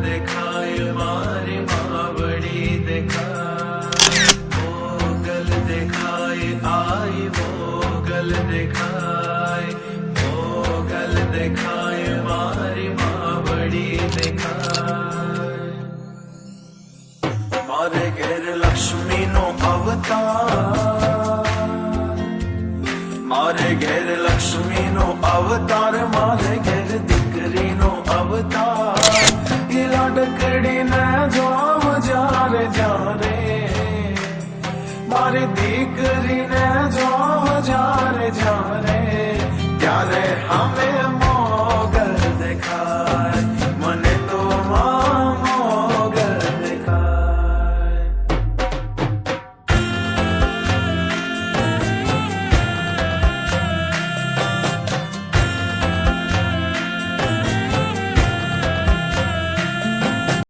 દેખાય મારી માવડી દેખાય, મોગલ દેખાય આઈ મોગલ દેખાય, મોગલ દેખાય મારી માવડી દેખાય. મારે ઘેર લક્ષ્મી નો અવતાર, મારે ઘેર લક્ષ્મી નો અવતાર, મારે ઘેર દીકરી નો અવતાર. એ લાડકડી ને